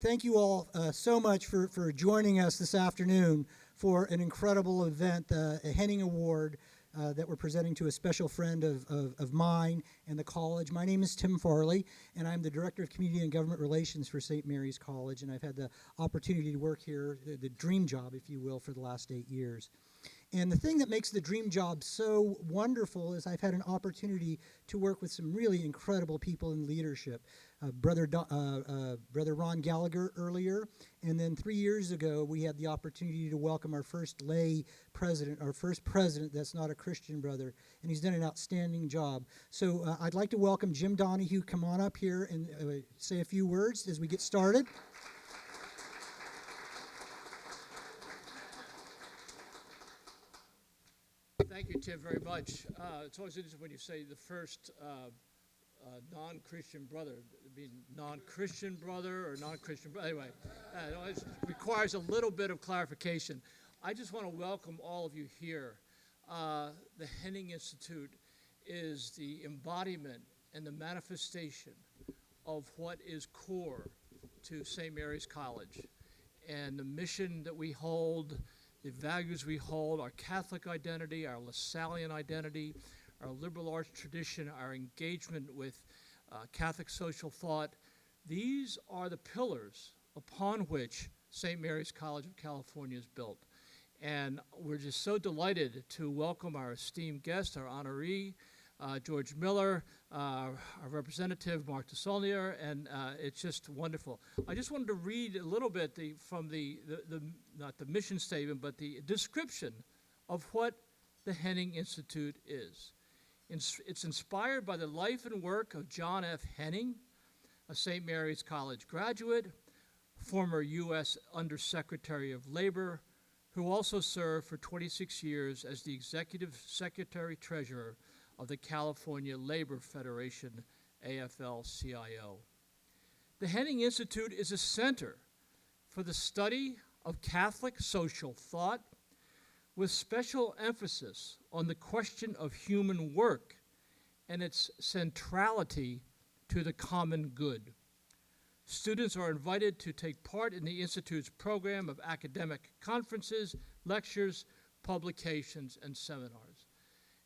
Thank you all so much for joining us this afternoon for an incredible event, a Henning Award that we're presenting to a special friend of mine and the college. My name is Tim Farley, and I'm the Director of Community and Government Relations for St. Mary's College, and I've had the opportunity to work here, the dream job, if you will, for the last 8 years. And the thing that makes the dream job so wonderful is I've had an opportunity to work with some really incredible people in leadership. Brother Ron Gallagher earlier, and then 3 years ago we had the opportunity to welcome our first lay president, our first president that's not a Christian brother, and he's done an outstanding job. So I'd like to welcome Jim Donahue. Come on up here and say a few words as we get started. Thank you, Tim, very much. It's always interesting when you say the first non-Christian brother. Being non-Christian brother or non-Christian brother. Anyway, it requires a little bit of clarification. I just want to welcome all of you here. The Henning Institute is the embodiment and the manifestation of what is core to St. Mary's College and the mission that we hold, the values we hold, our Catholic identity, our Lasallian identity, our liberal arts tradition, our engagement with Catholic social thought. These are the pillars upon which St. Mary's College of California is built. And we're just so delighted to welcome our esteemed guest, our honoree, George Miller, our representative, Mark DeSaulnier, and it's just wonderful. I just wanted to read a little bit from the not the mission statement, but the description of what the Henning Institute is. It's inspired by the life and work of John F. Henning, a St. Mary's College graduate, former U.S. Undersecretary of Labor, who also served for 26 years as the Executive Secretary-Treasurer of the California Labor Federation, AFL-CIO. The Henning Institute is a center for the study of Catholic social thought, with special emphasis on the question of human work and its centrality to the common good. Students are invited to take part in the Institute's program of academic conferences, lectures, publications, and seminars.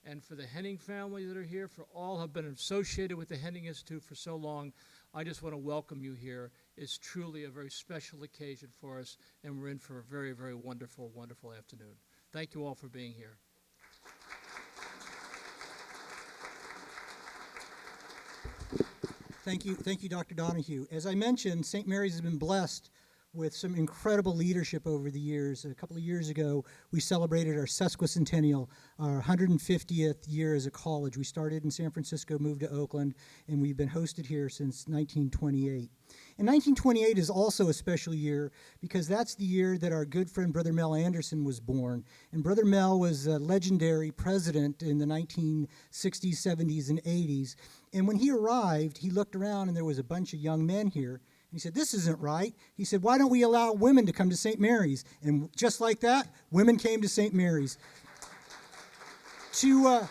And for the Henning family that are here, for all who have been associated with the Henning Institute for so long, I just want to welcome you here. It's truly a very special occasion for us, and we're in for a very, very wonderful, wonderful afternoon. Thank you all for being here. Thank you, Dr. Donahue. As I mentioned, St. Mary's has been blessed with some incredible leadership over the years. A couple of years ago, we celebrated our sesquicentennial, our 150th year as a college. We started in San Francisco, moved to Oakland, and we've been hosted here since 1928. And 1928 is also a special year because that's the year that our good friend Brother Mel Anderson was born. And Brother Mel was a legendary president in the 1960s, 70s, and 80s. And when he arrived, he looked around and there was a bunch of young men here. He said, "This isn't right." He said, "Why don't we allow women to come to St. Mary's?" And just like that, women came to St. Mary's. We're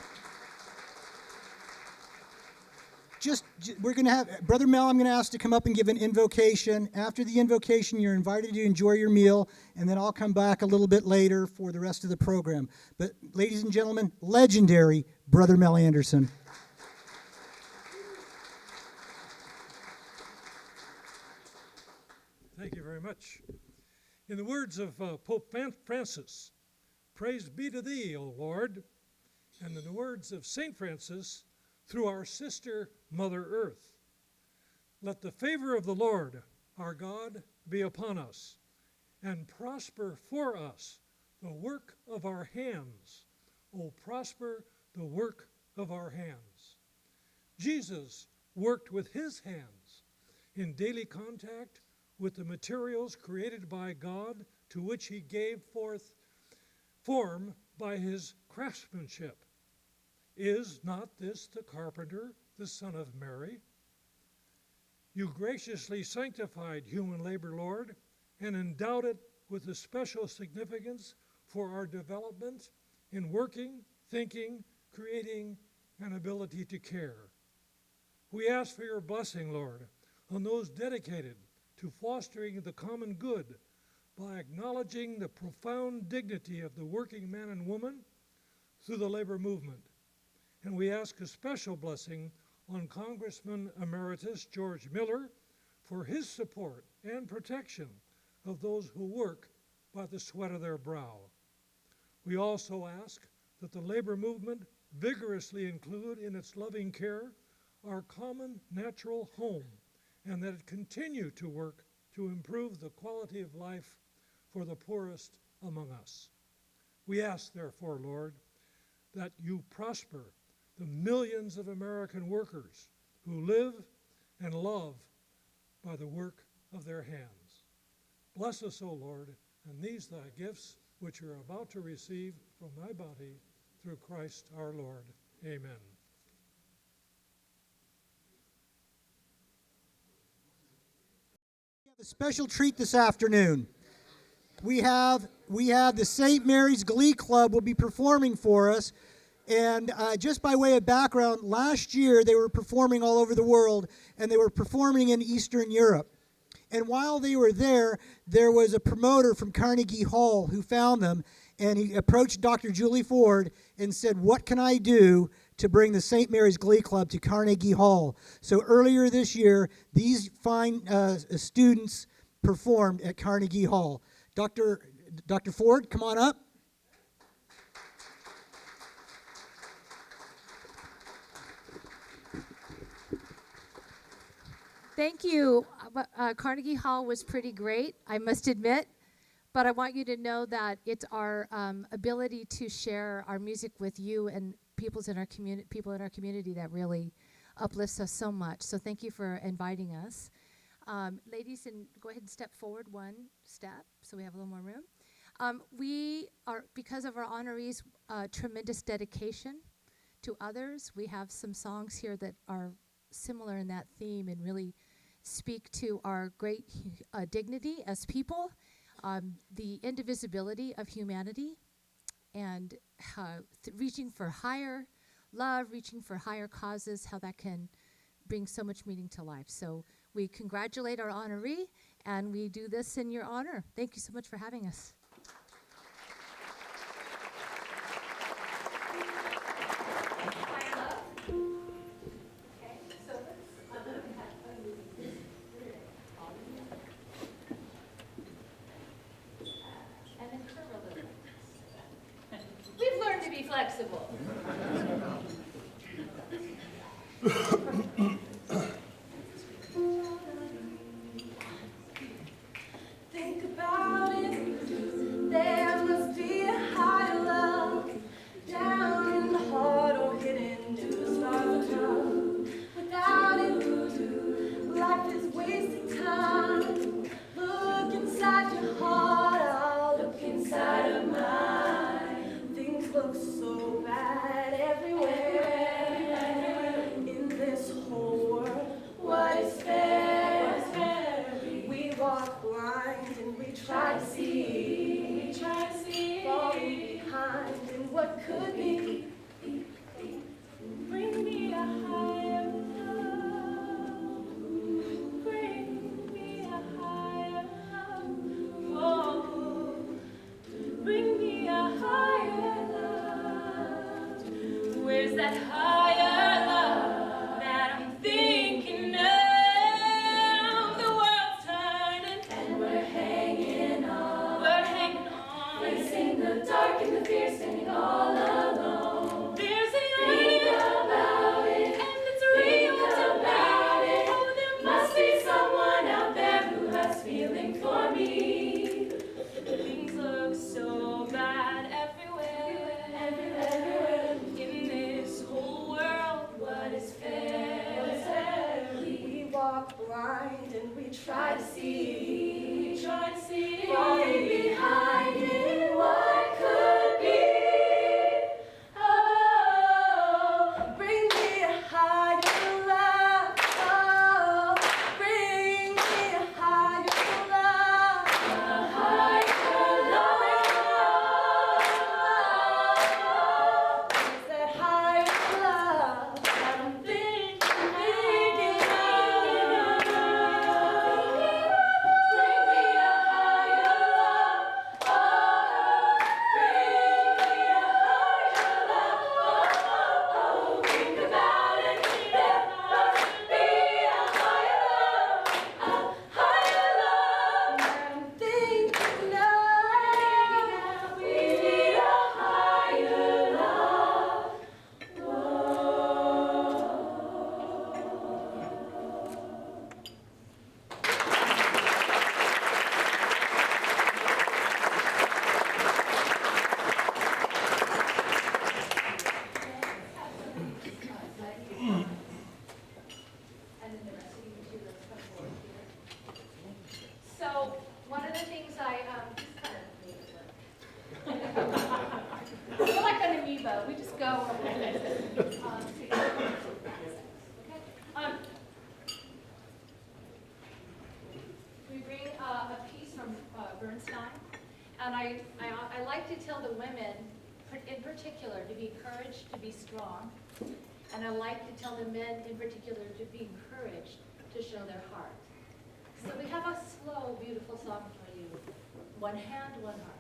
going to have Brother Mel, I'm going to ask to come up and give an invocation. After the invocation, you're invited to enjoy your meal, and then I'll come back a little bit later for the rest of the program. But ladies and gentlemen, legendary Brother Mel Anderson. Thank you very much. In the words of Pope Francis, "Praise be to thee, O Lord," and in the words of St. Francis, through our sister, Mother Earth, "Let the favor of the Lord, our God, be upon us, and prosper for us the work of our hands. O prosper the work of our hands." Jesus worked with his hands in daily contact with the materials created by God, to which he gave forth form by his craftsmanship. Is not this the carpenter, the son of Mary? You graciously sanctified human labor, Lord, and endowed it with a special significance for our development in working, thinking, creating, and ability to care. We ask for your blessing, Lord, on those dedicated to fostering the common good by acknowledging the profound dignity of the working man and woman through the labor movement. And we ask a special blessing on Congressman Emeritus George Miller for his support and protection of those who work by the sweat of their brow. We also ask that the labor movement vigorously include in its loving care our common natural home, and that it continue to work to improve the quality of life for the poorest among us. We ask, therefore, Lord, that you prosper the millions of American workers who live and love by the work of their hands. Bless us, O Lord, and these thy gifts, which you are about to receive from thy body, through Christ our Lord. Amen. We have a special treat this afternoon. We have the St. Mary's Glee Club will be performing for us. And just by way of background, last year they were performing all over the world, and they were performing in Eastern Europe. And while they were there, there was a promoter from Carnegie Hall who found them, and he approached Dr. Julie Ford and said, "What can I do to bring the St. Mary's Glee Club to Carnegie Hall?" So earlier this year, these fine students performed at Carnegie Hall. Dr. Ford, come on up. Thank you. Carnegie Hall was pretty great, I must admit. But I want you to know that it's our ability to share our music with you and people in our community that really uplifts us so much. So thank you for inviting us. Ladies, and go ahead and step forward one step so we have a little more room. We are, because of our honorees' tremendous dedication to others, we have some songs here that are similar in that theme and really speak to our great dignity as people, the indivisibility of humanity, and reaching for higher love, reaching for higher causes, how that can bring so much meaning to life. So we congratulate our honoree, and we do this in your honor. Thank you so much for having us. We've learned to be flexible. Think about it. There must be a higher love down in the heart or hidden to the stars above. Without it, life is wasting time. Look inside your heart, I'll look inside of mine. Things look so bad everywhere in this whole world. What is fair? We walk blind and we try to see. Falling behind in what could be. Bring me a higher love. Bring me a higher love. Oh, bring me a higher love. Where's that higher love that I'm thinking of? The world's turning and we're hanging on. Facing the dark and the fear, standing all alone. There's a yearning about it, and it's real about it. Oh, there must be someone out there who has feeling for me. Things look so bad everywhere in this whole world. What is fair? We walk blind and we try to see. Falling behind in what could be. Oh, bring me a higher love. Oh, bring me a higher love. A higher love. It's that higher love that I'm thinking of. And I like to tell the women, in particular, to be encouraged to be strong. And I like to tell the men, in particular, to be encouraged to show their heart. So we have a slow, beautiful song for you. One hand, one heart.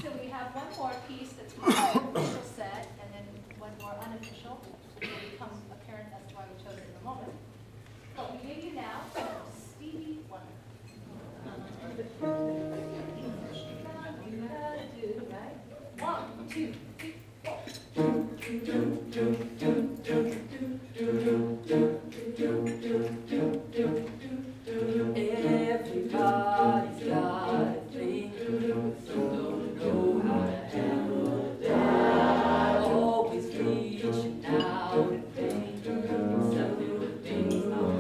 So we have one more piece that's more official set, and then one more unofficial, which will become apparent as to why we chose it in a moment. So we give you now Stevie Wonder. One, two, three, four. Everybody's got a thing, some don't know how to handle that. Always reaching out in pain, some little things are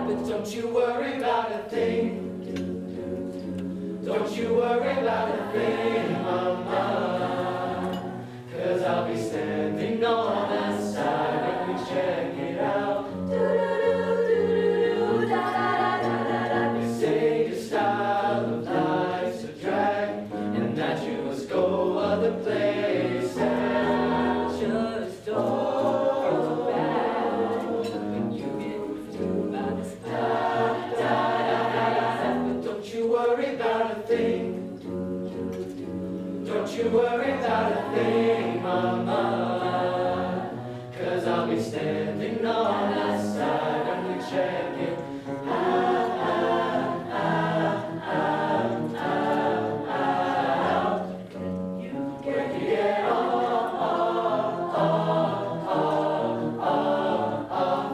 but don't you worry about a thing. Don't you worry about a thing, mama. 'Cause I'll be standing on that side when we check it out. They say your style of life's a drag, and that you must go other places. Just don't go back when you get through by this time. But don't you worry about a thing. Don't you worry about a thing, mama. 'Cause I'll be standing on that side when we check it out. You can get off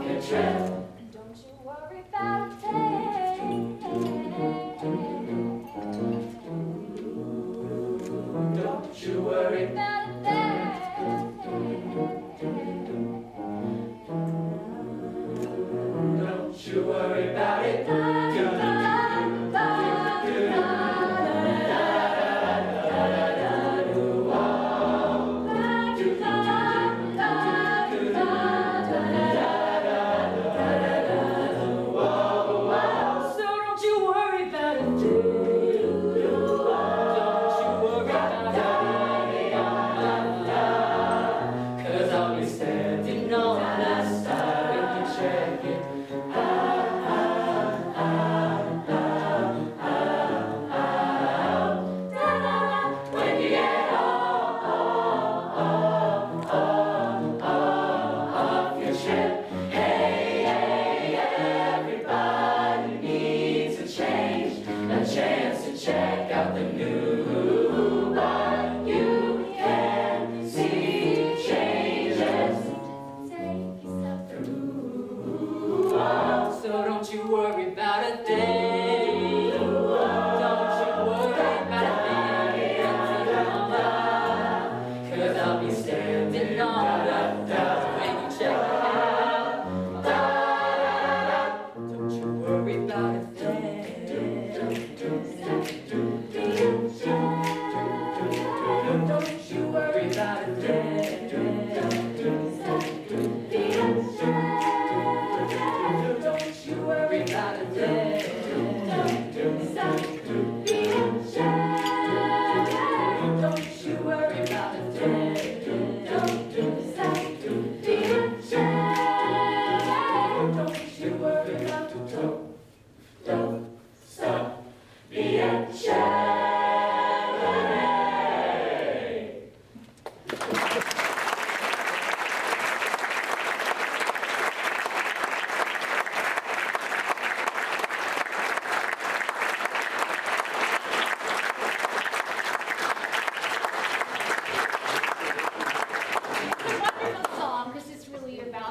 your trail. Don't you worry about a thing. Don't you worry. About a thing.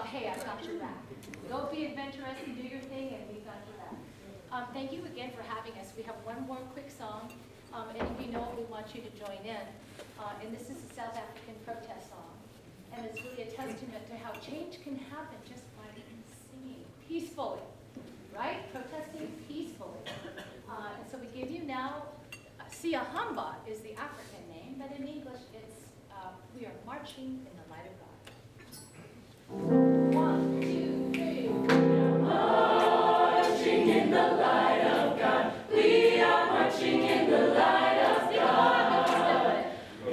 hey, I've got your back. Go be adventurous and do your thing, and we've got your back. Thank you again for having us. We have one more quick song, and if you know it, we want you to join in. And this is a South African protest song, and it's really a testament to how change can happen just by singing peacefully, right? Protesting peacefully. And so we give you now, Siahamba is the African name, but in English it's, we are marching in the light of God. 1, 2, 3. Marching in the light of God. We are marching in the light of God.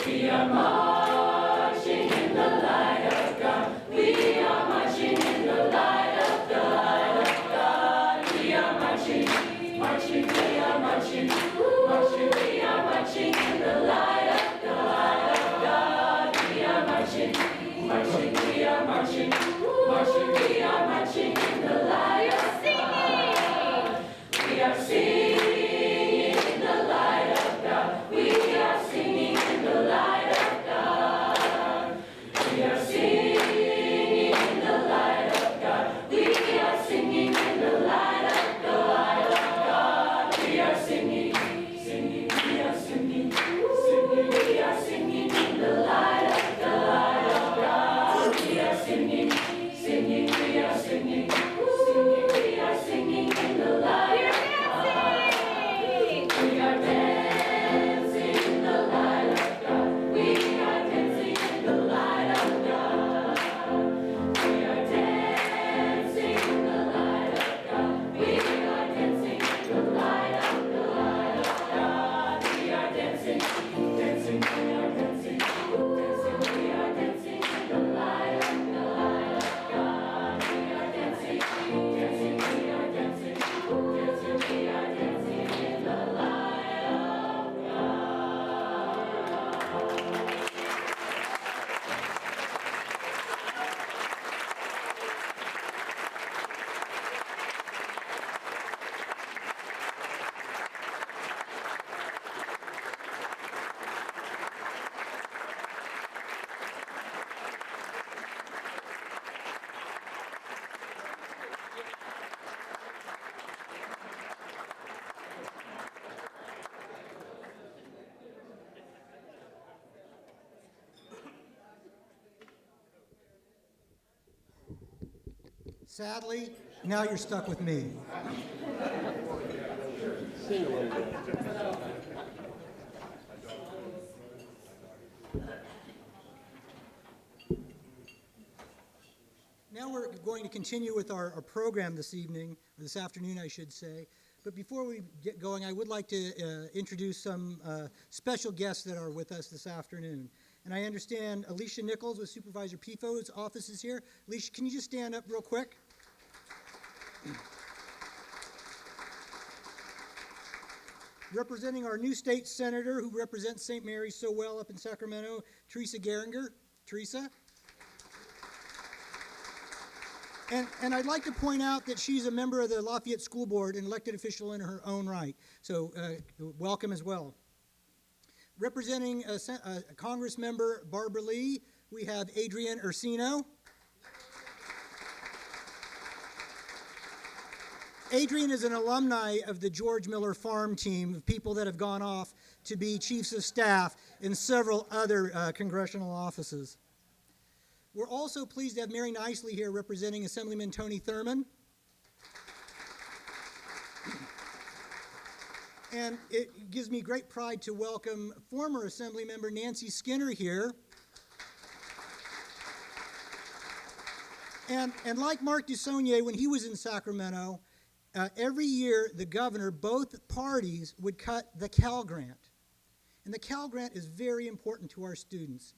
We are marching in the light of God. We are marching in the light of God. We are marching, marching, we are marching, marching, we are marching in the light of God. We are marching, marching, we are marching, marching, we are marching in the light of God. We are singing in the light of God. We are singing in the light of God. We are singing in the light of God. We are singing in the light of God. We are singing, singing, we are singing, singing, we are singing in the light of God. We are singing, singing, we are singing, singing, we are singing in the light of God. We are dancing in the light of God. We are dancing in the light of God. We are dancing in the light of God. We are dancing in the light of God. We are dancing, dancing, we are dancing, dancing, we are dancing in the light of God. We are dancing, dancing, we are dancing, dancing, we are dancing in the light of God. Sadly, now you're stuck with me. Now we're going to continue with our program this evening, or this afternoon, I should say. But before we get going, I would like to introduce some special guests that are with us this afternoon. And I understand Alicia Nichols with Supervisor Pifo's office is here. Alicia, can you just stand up real quick? Representing our new state senator who represents St. Mary's so well up in Sacramento, Teresa Geringer. Teresa? And I'd like to point out that she's a member of the Lafayette School Board, an elected official in her own right. So welcome as well. Representing Congress member Barbara Lee, we have Adrian Ursino. Adrian is an alumni of the George Miller Farm team of people that have gone off to be chiefs of staff in several other congressional offices. We're also pleased to have Mary Nicely here representing Assemblyman Tony Thurman. And it gives me great pride to welcome former Assembly member Nancy Skinner here. And like Mark Dussaulnier, when he was in Sacramento, every year the governor, both parties, would cut the Cal Grant. And the Cal Grant is very important to our students.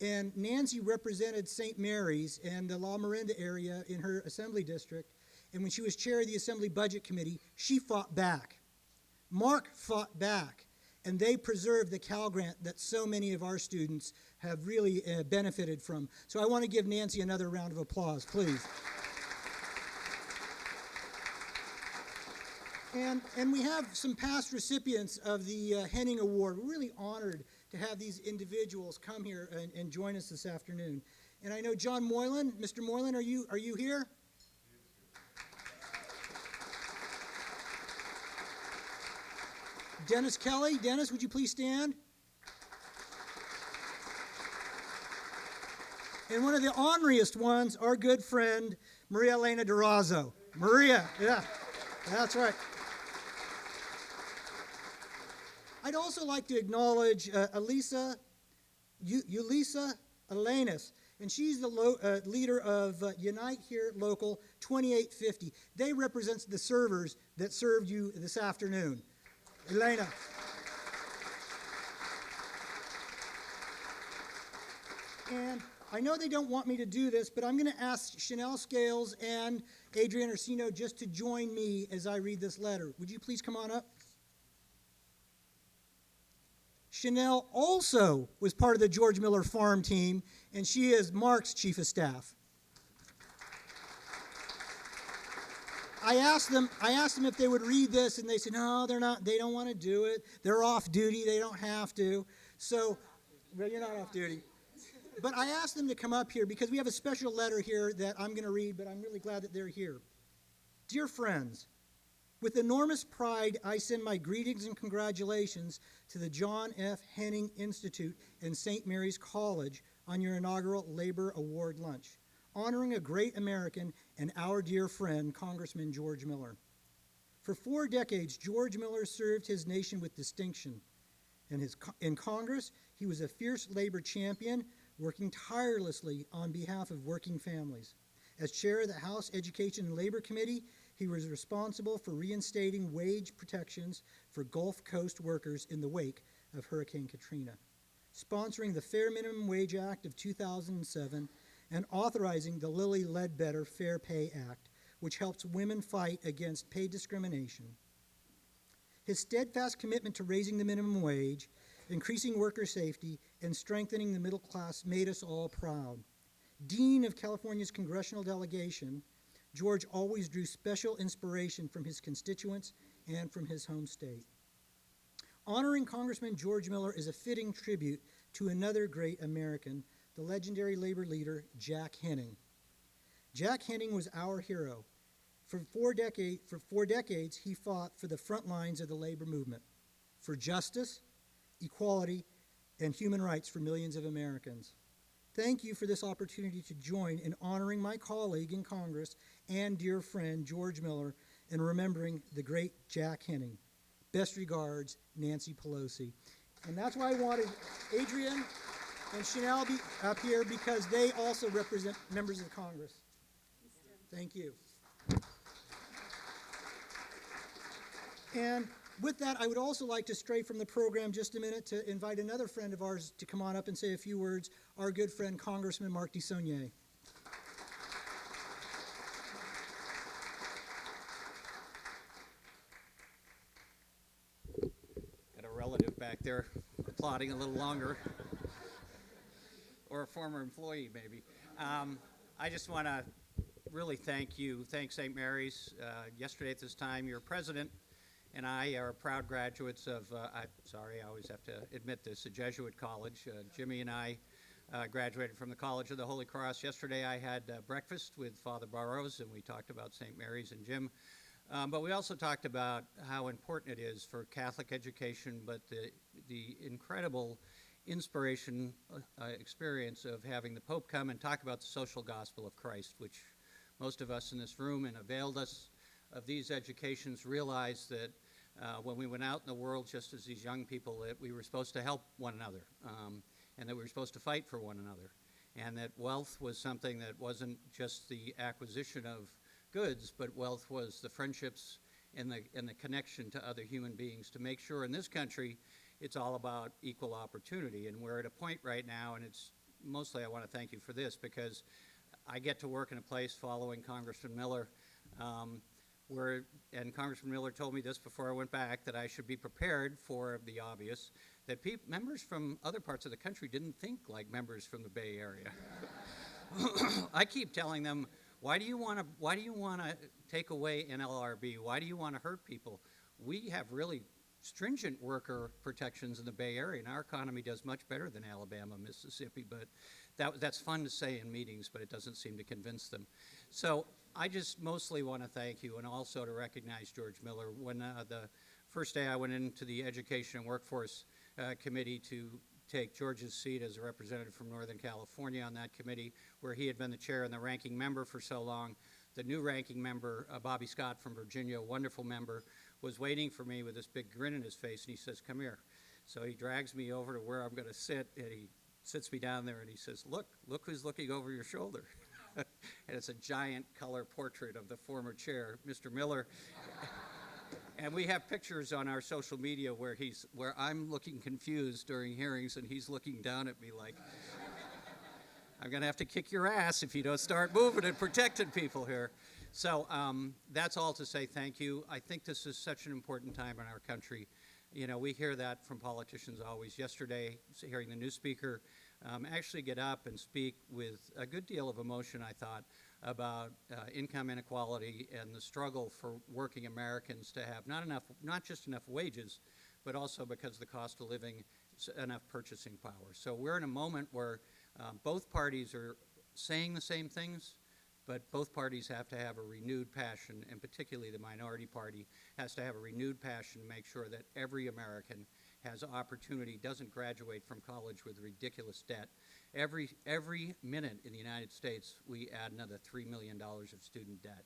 And Nancy represented St. Mary's and the La Miranda area in her assembly district. And when she was chair of the Assembly Budget Committee, she fought back. Mark fought back, and they preserved the Cal Grant that so many of our students have really benefited from. So I want to give Nancy another round of applause, please. And we have some past recipients of the Henning Award. We're really honored to have these individuals come here and join us this afternoon. And I know John Moylan. Mr. Moylan, are you here? Dennis Kelly. Dennis, would you please stand? And one of the honoriest ones, our good friend, Maria Elena Durazo. Maria, yeah, that's right. I'd also like to acknowledge Ulisa Elenis, and she's the leader of Unite Here Local 2850. They represent the servers that served you this afternoon. Elena. And I know they don't want me to do this, but I'm going to ask Chanel Scales and Adrian Orsino just to join me as I read this letter. Would you please come on up? Chanel also was part of the George Miller Farm team, and she is Mark's chief of staff. I asked them if they would read this, and they said, no, they don't want to do it. They're off duty, they don't have to. So, well, you're not off duty. But I asked them to come up here because we have a special letter here that I'm going to read, but I'm really glad that they're here. Dear friends, with enormous pride, I send my greetings and congratulations to the John F. Henning Institute and St. Mary's College on your inaugural Labor Award lunch, honoring a great American and our dear friend, Congressman George Miller. For 4 decades, George Miller served his nation with distinction. In Congress, he was a fierce labor champion, working tirelessly on behalf of working families. As chair of the House Education and Labor Committee, he was responsible for reinstating wage protections for Gulf Coast workers in the wake of Hurricane Katrina, sponsoring the Fair Minimum Wage Act of 2007, and authorizing the Lilly Ledbetter Fair Pay Act, which helps women fight against pay discrimination. His steadfast commitment to raising the minimum wage, increasing worker safety, and strengthening the middle class made us all proud. Dean of California's congressional delegation, George always drew special inspiration from his constituents and from his home state. Honoring Congressman George Miller is a fitting tribute to another great American, the legendary labor leader, Jack Henning. Jack Henning was our hero. For four decades, he fought for the front lines of the labor movement, for justice, equality, and human rights for millions of Americans. Thank you for this opportunity to join in honoring my colleague in Congress and dear friend George Miller and remembering the great Jack Henning. Best regards, Nancy Pelosi. And that's why I wanted Adrian and Chanel be up here, because they also represent members of Congress. Thank you. And with that, I would also like to stray from the program just a minute to invite another friend of ours to come on up and say a few words, our good friend, Congressman Mark DeSaulnier. Got a relative back there applauding a little longer, or a former employee maybe. I just want to really thank St. Mary's. Yesterday at this time, your president and I are proud graduates of, I always have to admit this, a Jesuit college. Jimmy and I graduated from the College of the Holy Cross. Yesterday I had breakfast with Father Burrows, and we talked about St. Mary's and Jim. But we also talked about how important it is for Catholic education, but the incredible inspiration experience of having the Pope come and talk about the social gospel of Christ, which most of us in this room and availed us of these educations realized that when we went out in the world, just as these young people, that we were supposed to help one another, and that we were supposed to fight for one another, and that wealth was something that wasn't just the acquisition of goods, but wealth was the friendships and the connection to other human beings, to make sure in this country it's all about equal opportunity. And we're at a point right now, and it's mostly I want to thank you for this, because I get to work in a place following Congressman Miller, and Congressman Miller told me this before I went back, that I should be prepared for the obvious, that members from other parts of the country didn't think like members from the Bay Area. I keep telling them, why do you want to take away NLRB? Why do you want to hurt people? We have really stringent worker protections in the Bay Area, and our economy does much better than Alabama, Mississippi, but that's fun to say in meetings, but it doesn't seem to convince them. So I just mostly want to thank you and also to recognize George Miller. When the first day I went into the Education and Workforce Committee to take George's seat as a representative from Northern California on that committee, where he had been the chair and the ranking member for so long, the new ranking member, Bobby Scott from Virginia, a wonderful member, was waiting for me with this big grin in his face, and he says, "Come here." So he drags me over to where I'm going to sit, and he sits me down there, and he says, look who's looking over your shoulder. And it's a giant color portrait of the former chair, Mr. Miller. And we have pictures on our social media where I'm looking confused during hearings, and he's looking down at me like, I'm going to have to kick your ass if you don't start moving and protecting people here. So that's all to say thank you. I think this is such an important time in our country. You know, we hear that from politicians always. Yesterday, hearing the new speaker actually get up and speak with a good deal of emotion, I thought, about income inequality and the struggle for working Americans to have not just enough wages, but also, because the cost of living, enough purchasing power. So we're in a moment where both parties are saying the same things, but both parties have to have a renewed passion, and particularly the minority party has to have a renewed passion to make sure that every American has opportunity, doesn't graduate from college with ridiculous debt. Every minute in the United States, we add another $3 million of student debt.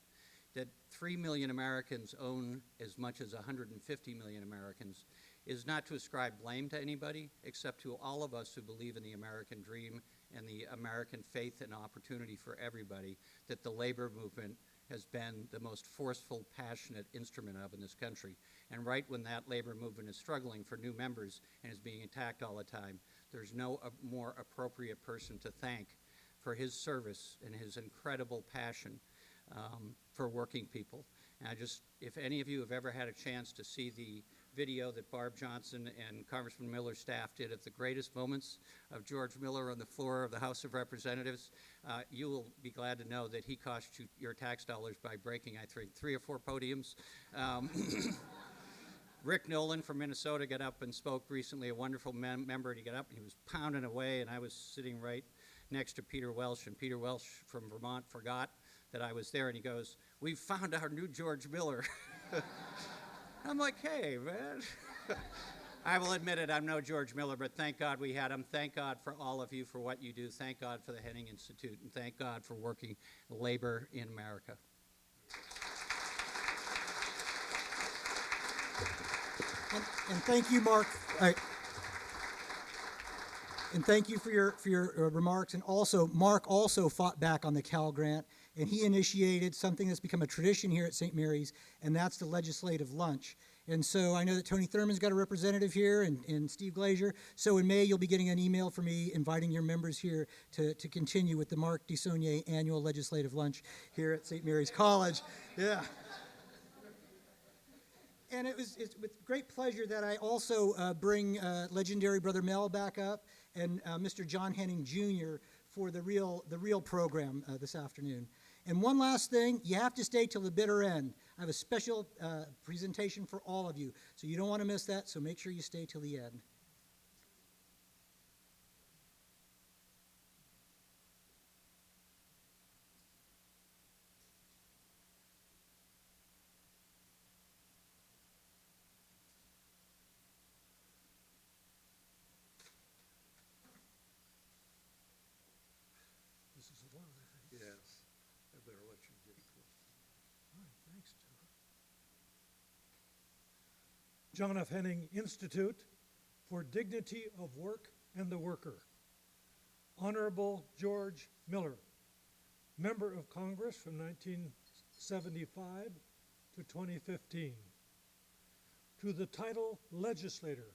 That 3 million Americans own as much as 150 million Americans is not to ascribe blame to anybody, except to all of us who believe in the American dream and the American faith and opportunity for everybody, that the labor movement has been the most forceful, passionate instrument of in this country. And right when that labor movement is struggling for new members and is being attacked all the time, there's no more appropriate person to thank for his service and his incredible passion for working people. And if any of you have ever had a chance to see the video that Barb Johnson and Congressman Miller's staff did at the greatest moments of George Miller on the floor of the House of Representatives, you will be glad to know that he cost you your tax dollars by breaking, I think, 3 or 4 podiums. Rick Nolan from Minnesota got up and spoke recently, a wonderful member, and he got up and he was pounding away, and I was sitting right next to Peter Welsh, and Peter Welsh from Vermont forgot that I was there, and he goes, "We've found our new George Miller." I'm like, hey, man. I will admit it, I'm no George Miller, but thank God we had him. Thank God for all of you for what you do. Thank God for the Henning Institute, and thank God for working labor in America. And thank you, Mark. And thank you for your remarks. And also, Mark also fought back on the Cal Grant, and he initiated something that's become a tradition here at St. Mary's, and that's the legislative lunch. And so I know that Tony Thurman's got a representative here, and Steve Glazier. So in May, you'll be getting an email from me inviting your members here to continue with the Mark DeSaulnier annual legislative lunch here at St. Mary's College. Yeah. And it's with great pleasure that I also bring legendary Brother Mel back up and Mr. John Henning Jr. for the real program this afternoon. And one last thing, you have to stay till the bitter end. I have a special presentation for all of you, so you don't want to miss that, so make sure you stay till the end. This is a lot, I think. Yes, I better let you get close. All right, thanks, John. John F. Henning Institute for Dignity of Work and the Worker. Honorable George Miller, Member of Congress from 1975 to 2015. To the title Legislator,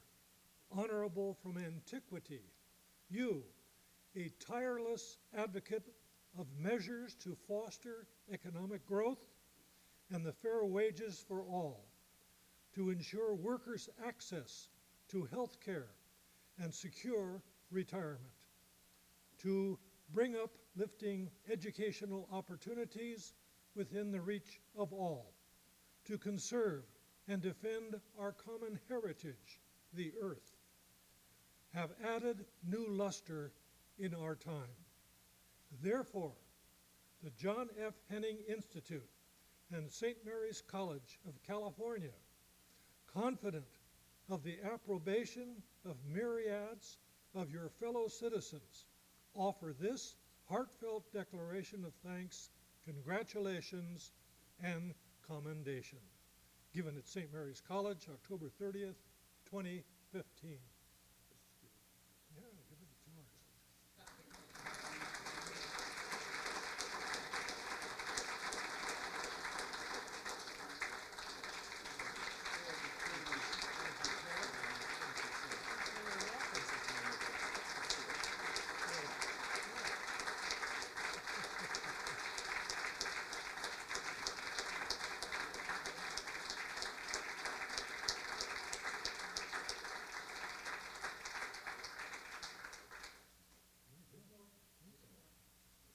Honorable from Antiquity, you, a tireless advocate of measures to foster economic growth and the fair wages for all, to ensure workers' access to health care and secure retirement, to bring uplifting educational opportunities within the reach of all, to conserve and defend our common heritage, the earth, have added new luster in our time. Therefore, the John F. Henning Institute and St. Mary's College of California, confident of the approbation of myriads of your fellow citizens, offer this heartfelt declaration of thanks, congratulations, and commendation. Given at St. Mary's College, October 30th, 2015. Yeah, give it to George.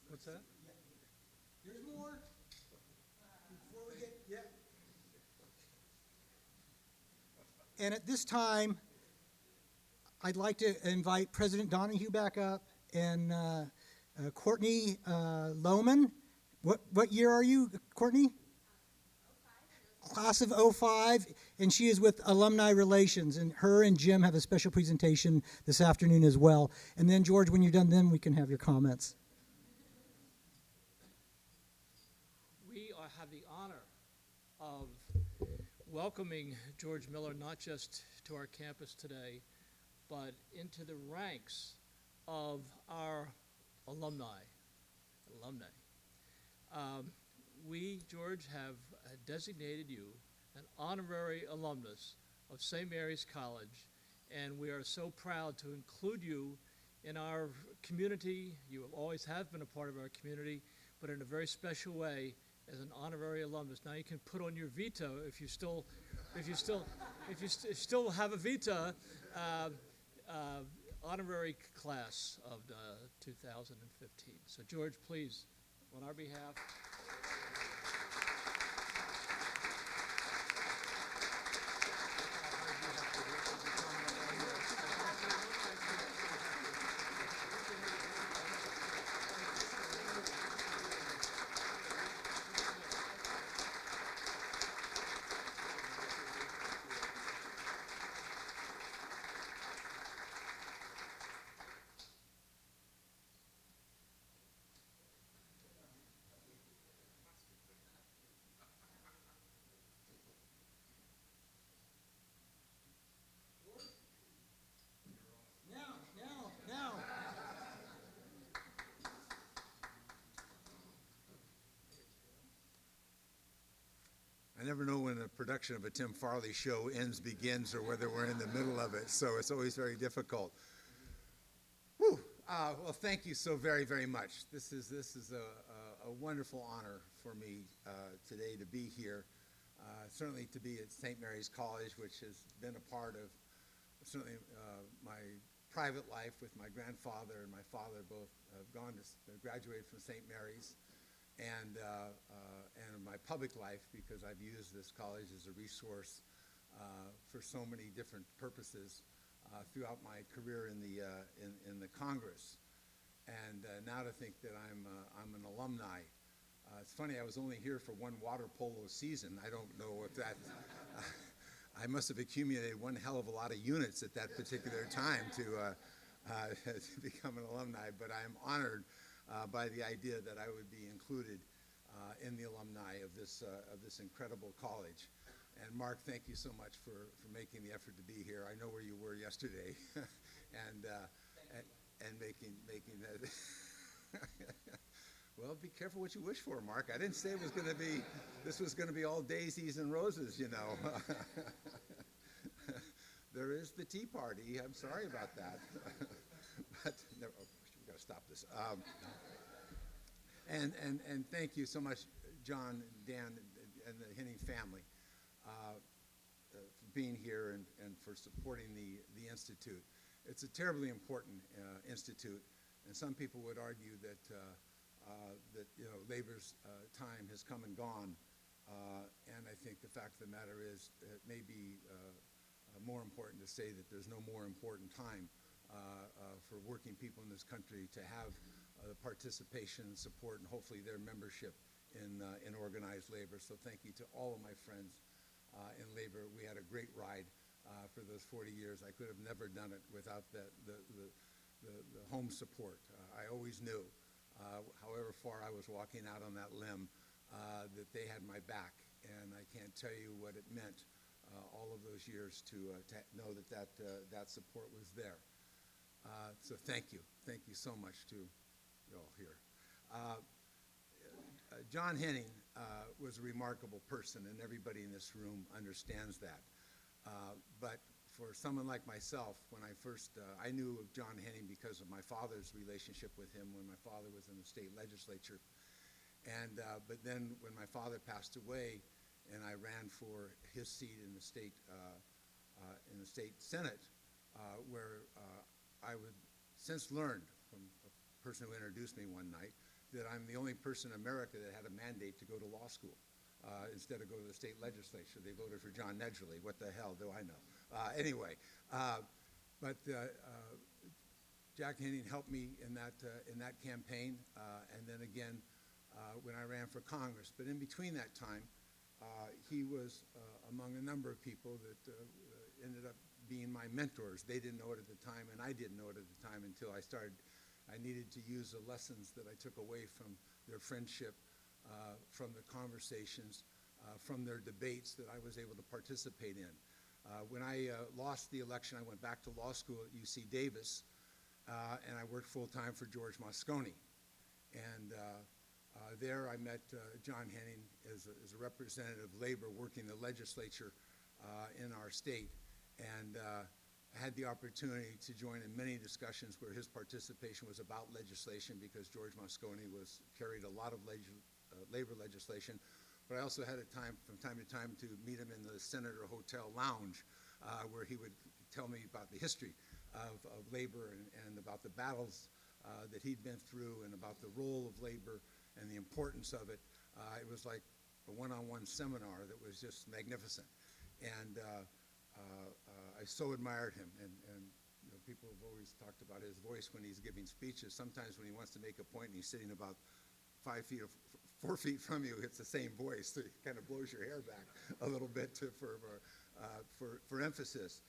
What's that? There's more. Before we get, yeah. And at this time, I'd like to invite President Donahue back up and Courtney Lohman. What year are you, Courtney? Class of '05, and she is with Alumni Relations, and her and Jim have a special presentation this afternoon as well. And then, George, when you're done, then we can have your comments. Have the honor of welcoming George Miller not just to our campus today, but into the ranks of our alumni. We, George, have designated you an honorary alumnus of St. Mary's College, and we are so proud to include you in our community. You always have been a part of our community, but in a very special way as an honorary alumnus. Now you can put on your veto if you still have a veto, honorary class of 2015. So George, please, on our behalf. Now. I never know when a production of a Tim Farley show begins, or whether we're in the middle of it, so it's always very difficult. Whew. Well, thank you so very, very much. This is a wonderful honor for me today to be here, certainly to be at St. Mary's College, which has been a part of certainly my private life with my grandfather and my father. Both have gone to graduate from St. Mary's, and my public life, because I've used this college as a resource for so many different purposes throughout my career in the Congress. And now to think that I'm an alumni. It's funny, I was only here for one water polo season. I don't know if that. I must have accumulated one hell of a lot of units at that particular time to become an alumni, but I am honored by the idea that I would be included in the alumni of this incredible college. And Mark, thank you so much for making the effort to be here. I know where you were yesterday, and making that. Well, be careful what you wish for, Mark. I didn't say this was going to be all daisies and roses, you know. There is the tea party. I'm sorry about that. But no, we've got to stop this. And thank you so much, John, Dan, and the Henning family for being here and for supporting the Institute. It's a terribly important institute, and some people would argue that labor's time has come and gone And I think the fact of the matter is, it may be more important to say that there's no more important time for working people in this country to have participation and support and hopefully their membership in organized labor. So thank you to all of my friends in labor. We had a great ride for those 40 years. I could have never done it without the home support. I always knew, however far I was walking out on that limb, that they had my back. And I can't tell you what it meant all of those years to know that support was there. So thank you. Thank you so much to you all here. John Henning was a remarkable person, and everybody in this room understands that. But for someone like myself, when I first, I knew of John Henning because of my father's relationship with him when my father was in the state legislature. And, but then when my father passed away and I ran for his seat in the state Senate, where I would since learned from a person who introduced me one night that I'm the only person in America that had a mandate to go to law school instead of go to the state legislature. They voted for John Nedgerly. What the hell do I know? Anyway, but Jack Henning helped me in that campaign, and then again when I ran for Congress. But in between that time, he was among a number of people that ended up being my mentors. They didn't know it at the time, and I didn't know it at the time until I needed to use the lessons that I took away from their friendship, from the conversations, from their debates that I was able to participate in. When I lost the election, I went back to law school at UC Davis, and I worked full-time for George Moscone. And there I met John Henning as a representative of labor working the legislature in our state. And I had the opportunity to join in many discussions where his participation was about legislation because George Moscone carried a lot of labor legislation. But I also had a time from time to time to meet him in the Senator Hotel Lounge where he would tell me about the history of labor and about the battles that he'd been through and about the role of labor and the importance of it. It was like a one-on-one seminar that was just magnificent. And I so admired him, and you know, people have always talked about his voice when he's giving speeches. Sometimes when he wants to make a point and he's sitting about 5 feet or 4 feet from you, it's the same voice. So it kind of blows your hair back a little bit for emphasis.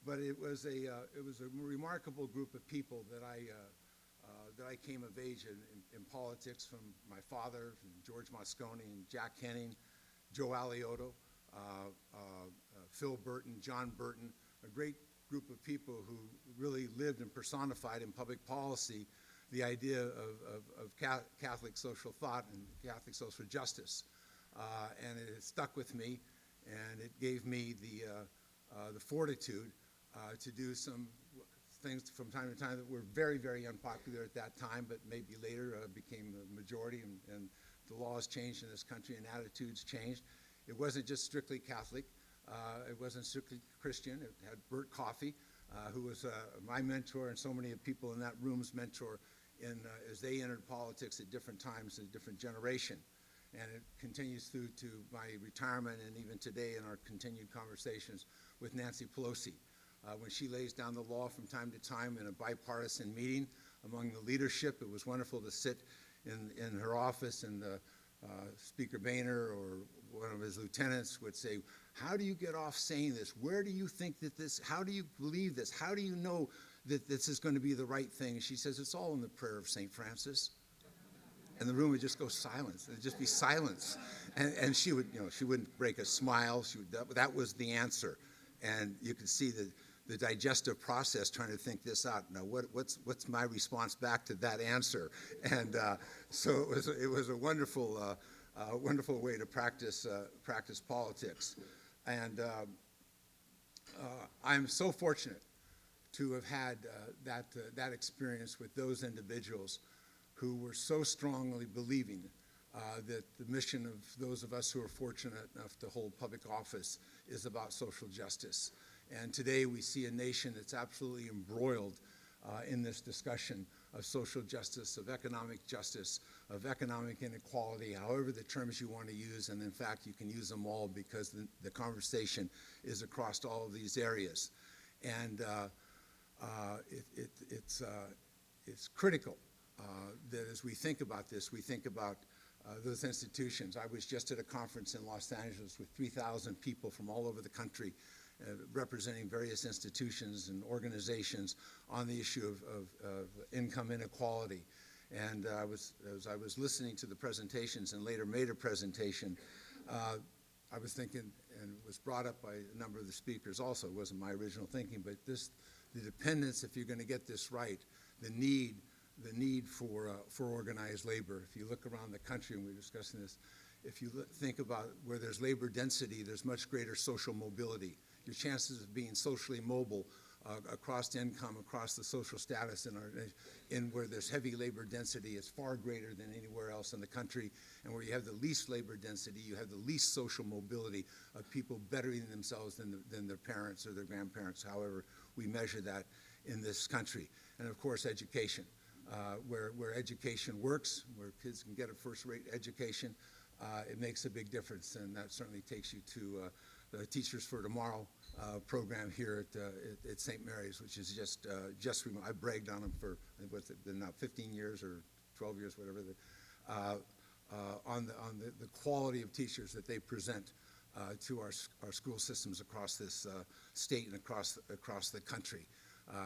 But it was a remarkable group of people that I came of age in politics, from my father, from George Moscone and Jack Henning, Joe Alioto, Phil Burton, John Burton, a great group of people who really lived and personified in public policy the idea of Catholic social thought and Catholic social justice. And it has stuck with me, and it gave me the fortitude to do some things from time to time that were very, very unpopular at that time, but maybe later became the majority, and the laws changed in this country and attitudes changed. It wasn't just strictly Catholic. It wasn't strictly Christian. It had Bert Coffey, who was my mentor and so many of people in that room's mentor as they entered politics at different times in a different generation. And it continues through to my retirement and even today in our continued conversations with Nancy Pelosi. When she lays down the law from time to time in a bipartisan meeting among the leadership, it was wonderful to sit in her office, and Speaker Boehner or one of his lieutenants would say, "How do you get off saying this? Where do you think that how do you believe this? How do you know that this is going to be the right thing?" And she says, "It's all in the prayer of St. Francis." And the room would just go silence. It'd just be silence. And she would, she wouldn't break a smile. That was the answer. And you could see the digestive process trying to think this out. Now, what's my response back to that answer? And so it was a wonderful wonderful way to practice politics. And I'm so fortunate to have had that experience with those individuals who were so strongly believing that the mission of those of us who are fortunate enough to hold public office is about social justice. And today we see a nation that's absolutely embroiled in this discussion of social justice, of economic justice, of economic inequality, however the terms you want to use, and in fact you can use them all because the conversation is across all of these areas. And it's critical that as we think about this, we think about those institutions. I was just at a conference in Los Angeles with 3,000 people from all over the country representing various institutions and organizations on the issue of income inequality. And as I was listening to the presentations and later made a presentation, I was thinking, and it was brought up by a number of the speakers also, it wasn't my original thinking, but the dependence, if you're going to get this right, the need for organized labor. If you look around the country, and we're discussing this, if you think about where there's labor density, there's much greater social mobility. Your chances of being socially mobile across income, across the social status in where there's heavy labor density is far greater than anywhere else in the country. And where you have the least labor density, you have the least social mobility of people bettering themselves than their parents or their grandparents, however we measure that in this country. And of course, education. Where education works, where kids can get a first-rate education, it makes a big difference, and that certainly takes you to the Teachers for Tomorrow program here at St. Mary's, which is just I bragged on them for, what's it been now, 15 years or 12 years, whatever, on the quality of teachers that they present to our school systems across this state and across the country.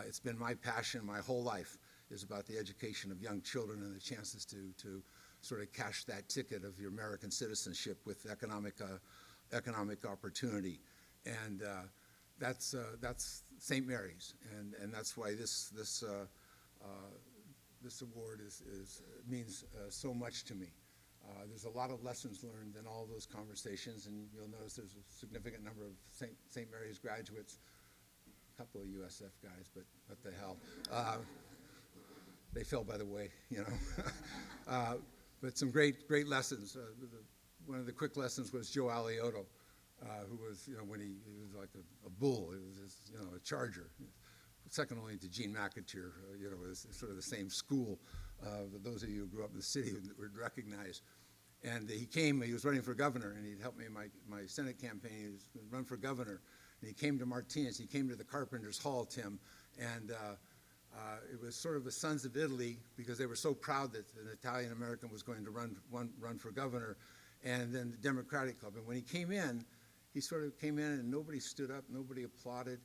It's been my passion my whole life, is about the education of young children and the chances to sort of cash that ticket of your American citizenship with economic opportunity. And that's St. Mary's, and that's why this award means so much to me. There's a lot of lessons learned in all those conversations, and you'll notice there's a significant number of St. Mary's graduates, a couple of USF guys, but what the hell. They fell by the way, you know. But some great lessons. One of the quick lessons was Joe Alioto, who was, you know, when he was like a bull, he was, you know, a charger. Second only to Gene McAteer, you know, was sort of the same school. Those of you who grew up in the city would recognize. And he was running for governor, and he'd helped me in my Senate campaign. He was going to run for governor. And he came to Martinez, he came to the Carpenter's Hall, Tim, and it was sort of the Sons of Italy, because they were so proud that an Italian-American was going to run for governor, and then the Democratic Club. And when he came in, he sort of came in and nobody stood up, nobody applauded,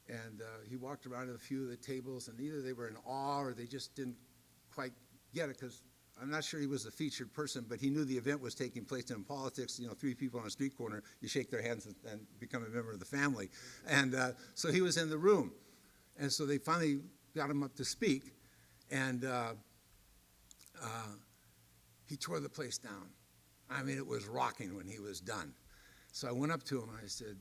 and he walked around to a few of the tables, and either they were in awe or they just didn't quite get it, because I'm not sure he was the featured person, but he knew the event was taking place. In politics, you know, three people on a street corner, you shake their hands and become a member of the family. And so he was in the room. And so they finally got him up to speak, and he tore the place down. I mean, it was rocking when he was done. So I went up to him and I said,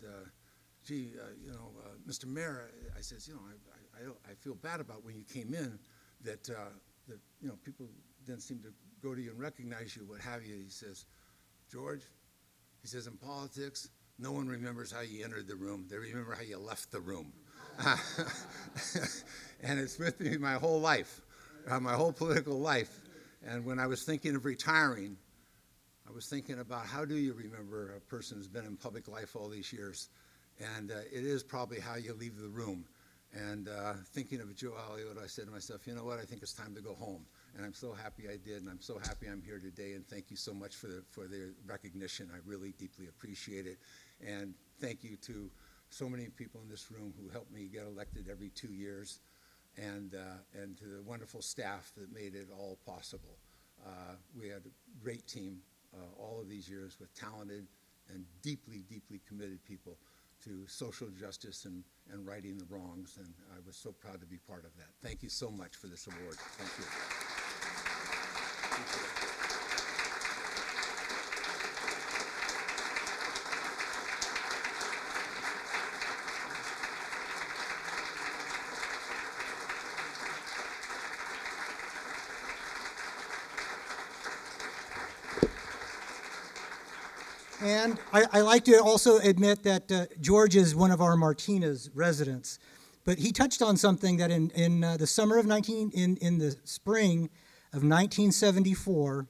gee, you know, Mr. Mayor, I said, you know, I feel bad about when you came in that you know, people didn't seem to go to you and recognize you, what have you. He says, George, he says, in politics, no one remembers how you entered the room. They remember how you left the room. And it's with me my whole life, my whole political life. And when I was thinking of retiring, I was thinking about how do you remember a person who's been in public life all these years? And it is probably how you leave the room. And thinking of Joe Alioto, I said to myself, you know what, I think it's time to go home. And I'm so happy I did, and I'm so happy I'm here today, and thank you so much for the recognition. I really deeply appreciate it. And thank you to so many people in this room who helped me get elected every 2 years, and to the wonderful staff that made it all possible. We had a great team all of these years with talented and deeply, deeply committed people to social justice and righting the wrongs, and I was so proud to be part of that. Thank you so much for this award. Thank you. And I like to also admit that George is one of our Martinez residents. But he touched on something that in the spring of 1974,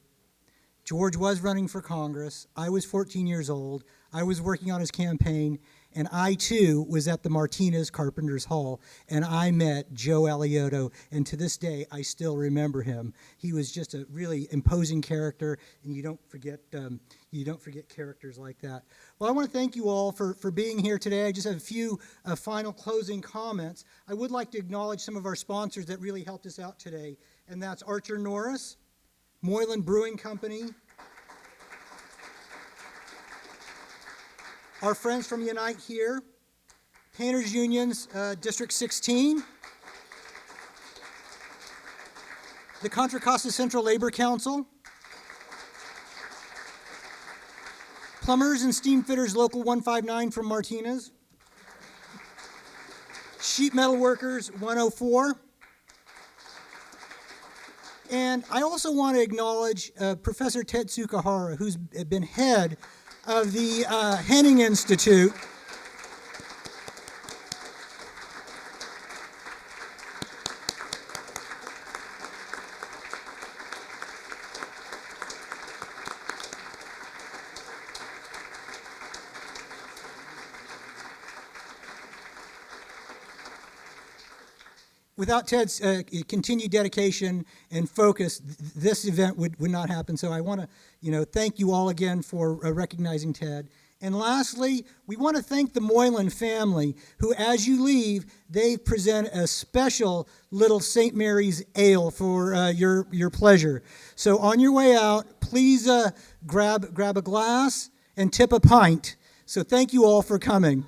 George was running for Congress. I was 14 years old. I was working on his campaign, and I too was at the Martinez Carpenters Hall, and I met Joe Alioto, and to this day I still remember him. He was just a really imposing character, and you don't forget characters like that. Well, I want to thank you all for being here today. I just have a few final closing comments. I would like to acknowledge some of our sponsors that really helped us out today, and that's Archer Norris, Moylan Brewing Company, our friends from Unite Here, Painters Unions, District 16, the Contra Costa Central Labor Council, Plumbers and Steam Fitters Local 159 from Martinez, Sheet Metal Workers 104, and I also want to acknowledge Professor Ted Tsukahara, who's been head of the Henning Institute. Without Ted's continued dedication and focus, this event would not happen. So I want to, thank you all again for recognizing Ted. And lastly, we want to thank the Moylan family, who, as you leave, they present a special little St. Mary's ale for your pleasure. So on your way out, please grab a glass and tip a pint. So thank you all for coming.